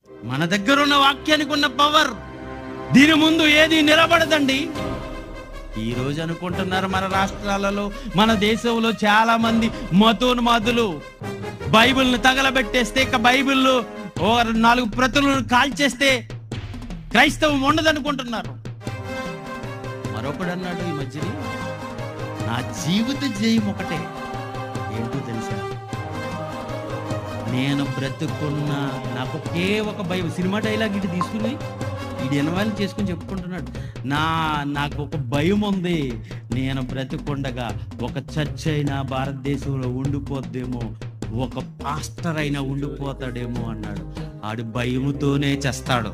మన దగ్గర ఉన్న వాక్యానికి ఉన్న పవర్ దీని ముందు ఏది నిలబడదండి. ఈ రోజు అనుకుంటున్నారు మన రాష్ట్రాలలో, మన దేశంలో చాలా మంది మతోన్మాదులు బైబిల్ని తగలబెట్టేస్తే, ఇక బైబిల్ ఓ 4 ప్రతులను కాల్చేస్తే క్రైస్తవం ఉండదనుకుంటున్నారు. మరొకడు అన్నాడు ఈ మధ్యని, నా జీవిత జయం ఒకటే, ఏంటో తెలుసా, నేను బ్రతుకున్న నాకు ఒకే ఒక భయం. సినిమా డైలాగ్ ఇటు తీసుకుని ఇది ఎనవాళ్ళు చేసుకుని చెప్పుకుంటున్నాడు, నాకు ఒక భయం ఉంది, నేను బ్రతుకుండగా ఒక చర్చ్ అయినా భారతదేశంలో ఉండిపోద్దేమో, ఒక పాస్టర్ అయినా ఉండిపోతాడేమో అన్నాడు. ఆడు భయముతోనే చేస్తాడు.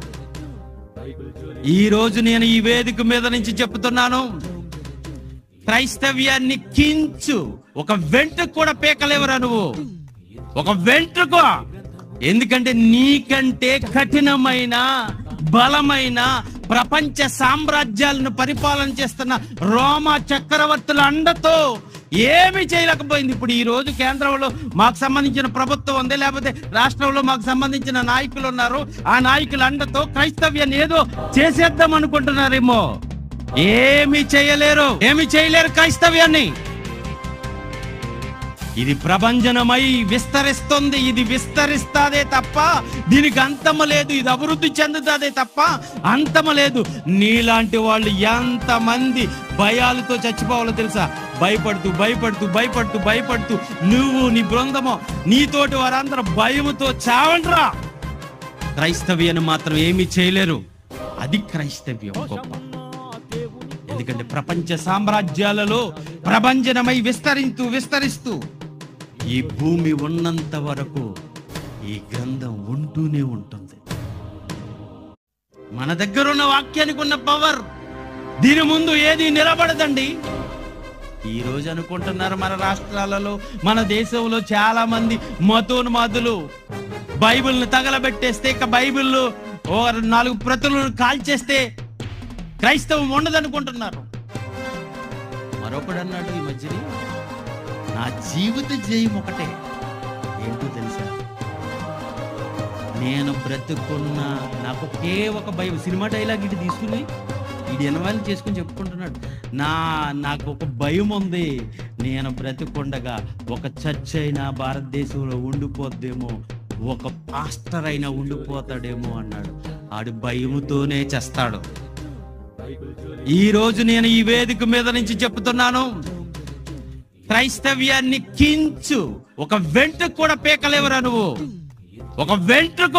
ఈ రోజు నేను ఈ వేదిక మీద నుంచి చెప్తున్నాను, క్రైస్తవ్యాన్ని కించు ఒక వెంట్రుక కూడా పీకలేవరా నువ్వు, ఒక వెంట్రుక. ఎందుకంటే నీకంటే కఠినమైన బలమైన ప్రపంచ సామ్రాజ్యాలను పరిపాలన చేస్తున్న రోమా చక్రవర్తుల అండతో ఏమి చేయలేకపోయింది. ఇప్పుడు ఈ రోజు కేంద్రంలో మాకు సంబంధించిన ప్రభుత్వం ఉంది, లేకపోతే రాష్ట్రంలో మాకు సంబంధించిన నాయకులు ఉన్నారు. ఆ నాయకుల అండతో క్రైస్తవ్యాన్ని ఏదో చేసేద్దాం అనుకుంటున్నారేమో. ఏమి చేయలేరు క్రైస్తవ్యాన్ని. ఇది ప్రభంజనమై విస్తరిస్తుంది. ఇది విస్తరిస్తాదే తప్ప దీనికి అంతము లేదు. ఇది అభివృద్ధి చెందుతాదే తప్ప అంతము లేదు. నీలాంటి వాళ్ళు ఎంతమంది భయాలతో చచ్చిపోవాలో తెలుసా? భయపడుతూ నువ్వు నీ బృందమో నీతోటి వారందరూ భయముతో చావండ్రా. క్రైస్తవ్యాన్ని మాత్రం ఏమీ చేయలేరు. అది క్రైస్తవ్యం గొప్ప. ఎందుకంటే ప్రపంచ సామ్రాజ్యాలలో ప్రభంజనమై విస్తరిస్తూ ఈ భూమి ఉన్నంత వరకు ఈ గ్రంథం ఉంటూనే ఉంటుంది. మన దగ్గర ఉన్న వాక్యానికి ఉన్న పవర్ దీని ముందు ఏది నిలబడదండి. ఈ రోజు అనుకుంటున్నారు మన రాష్ట్రాలలో, మన దేశంలో చాలా మంది మతోన్మాదులు బైబిల్ని తగలబెట్టేస్తే, ఇక బైబిల్ ఓ 4 ప్రతులను కాల్చేస్తే క్రైస్తవం ఉండదనుకుంటున్నారు. మరొకడు అన్నాడు ఈ మధ్యని, నా జీవిత జయం ఒకటే, ఏంటో తెలుసా, నేను బ్రతుకున్న నాకు ఒకే ఒక భయం. సినిమా డైలాగ్ ఇటు తీసుకుని ఇది ఎనవాళ్ళు చేసుకుని చెప్పుకుంటున్నాడు, నాకు ఒక భయం ఉంది, నేను బ్రతుకుండగా ఒక చర్చ్ అయినా భారతదేశంలో ఉండిపోద్దేమో, ఒక పాస్టర్ అయినా ఉండిపోతాడేమో అన్నాడు. ఆడు భయముతోనే చేస్తాడు. ఈ రోజు నేను ఈ వేదిక మీద నుంచి చెప్తున్నాను, క్రైస్తవ్యాన్ని కించు ఒక వెంట్రుక కూడా పీకలేవరా నువ్వు, ఒక వెంట్రుక.